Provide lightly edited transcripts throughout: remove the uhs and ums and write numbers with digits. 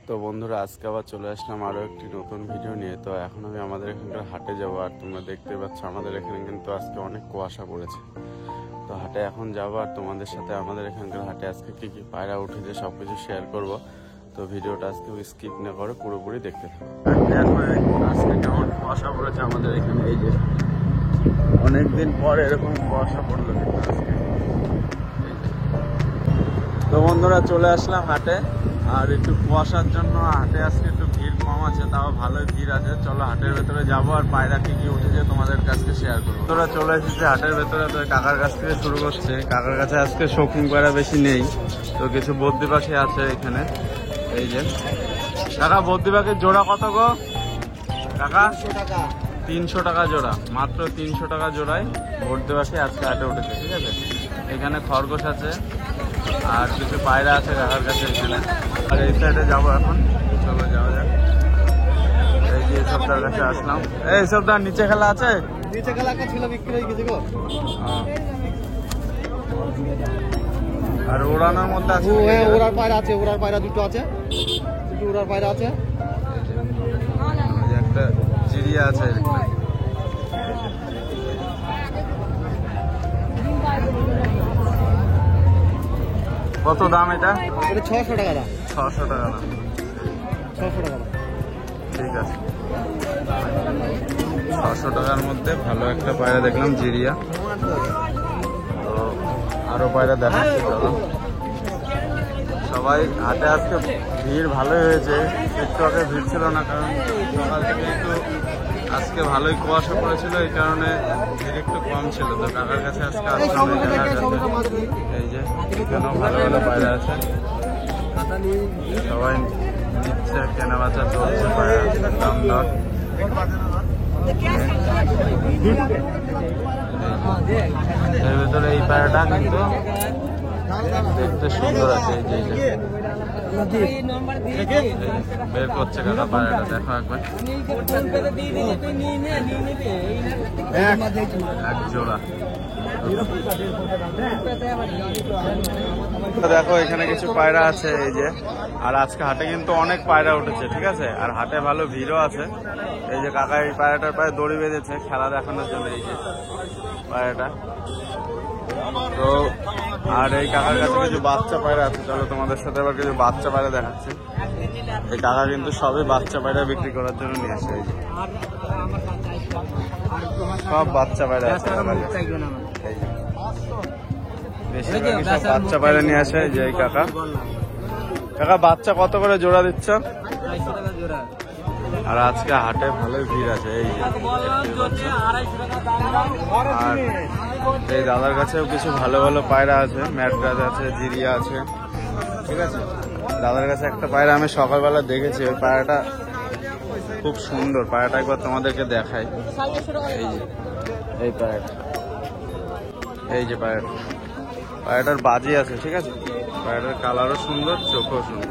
তো বন্ধুরা আজকে আবার চলে আসলাম আরও একটি নতুন ভিডিও নিয়ে। তো এখন আমি আমাদের এখানকার হাটে যাবো, আর তোমরা দেখতে পাচ্ছ আমাদের এখানে কিন্তু আজকে অনেক কুয়াশা পড়েছে। তো হাটে এখন যাবো আর তোমাদের সাথে আমাদের এখানকার হাটে আজকে কী কী পায়রা উঠেছে সব কিছু শেয়ার করবো। তো ভিডিওটা আজকে স্কিপ না করে পুরোপুরি দেখতে থাকো। আজকে কেমন কুয়াশা পড়েছে আমাদের এখানে, এই যে অনেকদিন পর এরকম কুয়াশা পড়লো আজকে। তো বন্ধুরা চলে আসলাম হাটে, আর একটু কুয়াশার জন্য হাটে আজকে একটু ভিড় কম আছে, তাও ভালোই ভিড় আছে। চলো হাটের ভেতরে যাবো আর পায়রা কি কি উঠেছে তোমাদের কাছে শেয়ার করবো। তোরা চলে এসেছে হাটের ভেতরে, তো কাকার কাছ থেকে শুরু করছে। কাকার কাছে আজকে শৌখিন পায়রা বেশি নেই, তো কিছু বদ্রি পাখি আছে এখানে। এই যে কাকা, বদ্রি পাখির জোড়া কত গো কাকা? 300 টাকা জোড়া, মাত্র 300 টাকা জোড়ায় বদ্রি পাখি আজকে হাটে উঠেছে। ঠিক আছে, এখানে খরগোশ আছে আর কিছু পায়রা আছে কাকার কাছে এখানে। আর এই সাইডে যাবো এখন, চলো যাওয়া যাক। এই যে সপ্তাহের কাছে আসলাম। এই সপ্তাহ নিচে খেলা আছে, নিচে খেলা একটা ছিল বিক্রি হয়ে গেছে গো। আর ওড়ানোর মধ্যে আছে, ওড়ার পায়রা আছে, ওড়ার পায়রা দুটো আছে, দুটো ওড়ার পায়রা আছে। একটা চিড়িয়া আছে এখানে। কত দাম এটা? 600 টাকা দাম। 600 টাকা দাম। 600 টাকা দাম। ঠিক আছে, 600 টাকার মধ্যে ভালো একটা পায়রা দেখলাম, জিরিয়া। তো আরো পায়রা দেখাচ্ছি। সবাই হাটে আজকে ভিড় ভালোই হয়েছে, একটু আগে ভিড় ছিল না, কারণ সকাল থেকে একটু আজকে ভালোই কুয়াশা পড়েছিল, এই কারণে ভিড় একটু কম ছিল। তো কাকার কাছে আজকে আসলাম। এই যে এখানেও ভালো ভালো পায়রা আছে, সবাই নিচ্ছে, কেনা বেচা চলছে, পায়রা দাম দর। এর ভেতরে এই পায়রাটা কিন্তু দেখতে সুন্দর আছে। এই যে বের করছে কাকা পায়রাটা, দেখো একবার, এক জোড়া। দেখো এখানে কিছু পায়রা আছে এই যে। আর আজকে হাটে কিন্তু অনেক পায়রা উঠেছে, ঠিক আছে, আর হাটে ভালো ভিড়ও আছে। এই যে কাকা এই পায়রাটার পায়ে দড়ি বেঁধেছে খেলা দেখানোর জন্য, এই যে পায়রাটা। তো আর এই কাকার কাছে কিছু বাচ্চা পায়রা আছে, চলো তোমাদের সাথে আবার কিছু বাচ্চা পায়রা দেখাচ্ছি। এই কাকা কিন্তু সবই বাচ্চা পায়রা বিক্রি করার জন্য নিয়ে আসে। এই যে সব বাচ্চা পায়রা আছে, বেশিরভাগই সব বাচ্চা পায়রা নিয়ে আসে। যে এই কাকা, কাকা বাচ্চা কত করে জোড়া দিচ্ছ? আর আজকে হাটে ভালোই ভিড় আছে। এই যে আর এই দাদার কাছেও কিছু ভালো ভালো পায়রা আছে, ম্যাড্রাস আছে, জিরিয়া আছে। ঠিক আছে, দাদার কাছে একটা পায়রা আমি সকালবেলা দেখেছি, ওই পায়রাটা খুব সুন্দর। পায়রাটা একবার তোমাদেরকে দেখাই। এই যে এই পায়রাটা, এই যে পায়রাটা, পায়রাটার বাজি আছে। ঠিক আছে, পায়রাটার কালারও সুন্দর, চোখও সুন্দর।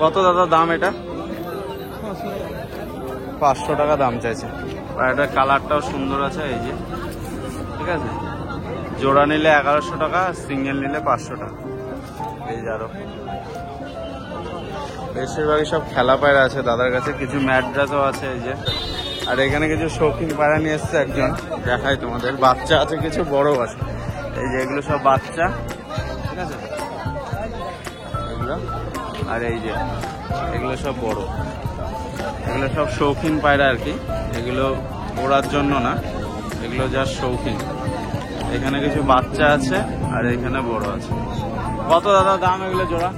কত দাদা দাম এটা? 500 টাকা দাম চাইছে। পায়রাটার কালারটাও সুন্দর আছে। এই যে ঠিক আছে, জোড়া নিলে 1100 টাকা, সিঙ্গেল নিলে 500 টাকা। এই যে আরো বেশিরভাগই সব খেলা পায়রা আছে দাদার কাছে, কিছু ম্যাড্রাসও আছে। এই যে আর এখানে কিছু শৌখিন পায়রা নিয়ে এসছে একজন, দেখাই তোমাদের। বাচ্চা আছে, কিছু বড় আছে। এই যে এগুলো সব বাচ্চা, ঠিক আছে, এগুলো। আর এই যে এগুলো সব বড়, এগুলো সব শৌখিন পায়রা আর কি। এগুলো ওড়ার জন্য না, এগুলো যা শৌখিন। এখানে কিছু বাচ্চা আছে আর এখানে বড় আছে। কত দাদা দাম এগুলো জোড়া?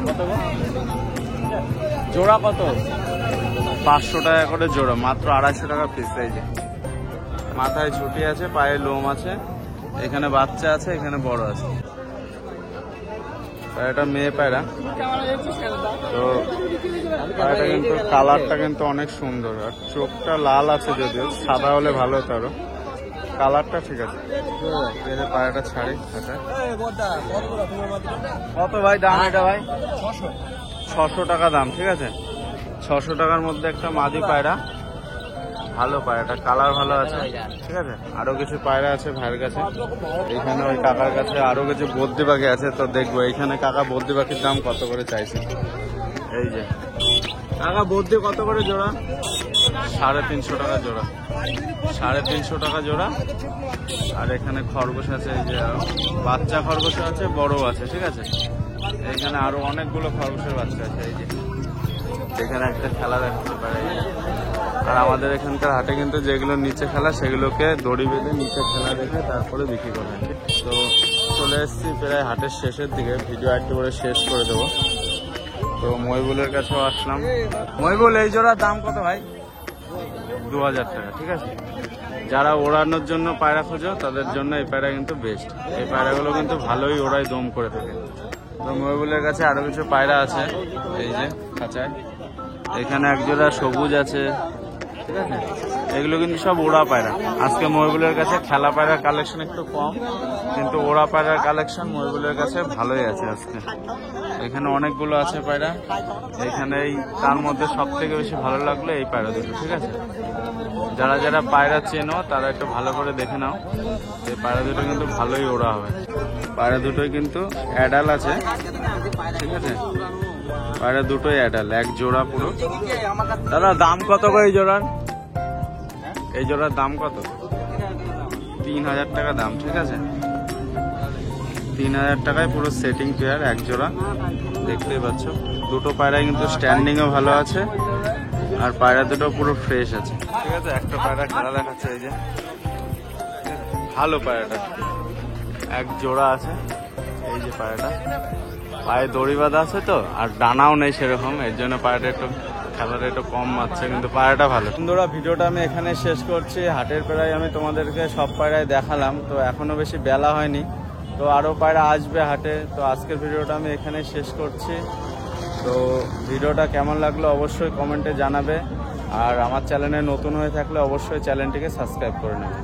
কত জোড়া? কত? 500 টাকা করে জোড়া, মাত্র 250 টাকা পিস। এই যে মাথায় ছুটি আছে, পায়ে লোম আছে, এখানে বাচ্চা আছে, এখানে বড় আছে। এটা মেয়ে পায়রা। তো পায়রাটা কিন্তু কালারটা কিন্তু অনেক সুন্দর, আর চোখটা লাল আছে, যদিও সাদা হলে ভালো হতো আরো। কালারটা ঠিক আছে। পায়রাটা ছাড়ি। কত ভাই দাম এটা? ভাই 600 টাকা দাম। ঠিক আছে, 600 টাকার মধ্যে একটা মাদি পায়রা। ভালো পায়রাটা, কালার ভালো আছে, ঠিক আছে। আরো কিছু পায়রা আছে ভাইয়ের কাছে, এইখানে ওই কাকার কাছে আরো কিছু বদ্রি পাখি আছে, তো দেখবো এইখানে কাকা বদ্রি পাখির দাম কত করে চাইছে। এই যে কাকা বদ্রি কত করে জোড়া? 350 টাকা জোড়া, 350 টাকা জোড়া। আর এখানে খরগোশ আছে, এই যে বাচ্চা খরগোশ আছে, বড় আছে, ঠিক আছে। এখানে আরো অনেকগুলো খরগোশের বাচ্চা আছে, এই যে এখানে একটা খেলা দেখতে পারে। আর আমাদের এখানকার হাটে কিন্তু যেগুলো নিচে খেলা সেগুলোকে দড়ি বেঁধে নিচে খেলা দেখে তারপরে বিক্রি করা হয়। তো চলে এসেছি প্রায় হাটের শেষের দিকে, ভিডিও একটু করে শেষ করে দেবো। তো মহিবুলের কাছেও আসলাম। মহিবুল, এই জোড়ার দাম কত ভাই? 2000 টাকা, ঠিক আছে। যারা ওড়ানোর জন্য পায়রা খোঁজো তাদের জন্য এই পায়রা কিন্তু বেস্ট। এই পায়রাগুলো কিন্তু ভালোই ওড়াই, দম করে থাকে। তো মহিবুলের কাছে আরো কিছু পায়রা আছে, এই যে খাঁচায়। এখানে একজোড়া সবুজ আছে, ঠিক আছে। এগুলো কিন্তু সব ওড়া পায়রা। আজকে মহিবুলের কাছে খেলা পায়রার কালেকশন একটু কম, কিন্তু ওড়া পায়রার কালেকশন মহিবুলের কাছে ভালোই আছে আজকে। এখানে অনেকগুলো আছে পায়রা। এখানে তার মধ্যে সব থেকে বেশি ভালো লাগলো এই পায়রা দুটো, ঠিক আছে। যারা যারা পায়রা চেনো তারা একটু ভালো করে দেখে নাও, এই পায়রা দুটো কিন্তু ভালোই ওড়া হবে। পায়রা দুটোই কিন্তু অ্যাডাল আছে, ঠিক আছে। পায়রা দুটোই অ্যাডাল, এক জোড়া পুরো। দাদা দাম কত করে এই জোড়ার? এই জোড়ার দাম কত? 3000 টাকা দাম, ঠিক আছে। 3000 টাকায় পুরো সেটিং পেয়ার, এক জোড়া। দেখতেই পাচ্ছ দুটো পায়রা কিন্তু স্ট্যান্ডিংও ভালো আছে, আর পায়রা দুটো পুরো ফ্রেশ আছে, ঠিক আছে। একটা পায়রা খেলা দেখাচ্ছে, এই যে ভালো পায়রাটা, এক জোড়া আছে। এই যে পায়রাটা পায়ে দড়ি বাঁধা আছে তো, আর ডানাও নেই সেরকম, এর জন্য পায়রাটা একটু খেলাটা একটু কম মারছে, কিন্তু পায়রাটা ভালো। বন্ধুরা, ভিডিওটা আমি এখানে শেষ করছি। হাটের পায়রায় আমি তোমাদেরকে সব পায়রায় দেখালাম, তো এখনো বেশি বেলা হয়নি, তো আরো পায়রা আসবে হাটে। তো আজকের ভিডিওটা আমি এখানে শেষ করছি। তো ভিডিওটা কেমন লাগলো অবশ্যই কমেন্টে জানাবে, আর আমার চ্যানেলে নতুন হয়ে থাকলে অবশ্যই চ্যানেলটিকে সাবস্ক্রাইব করে নেবে।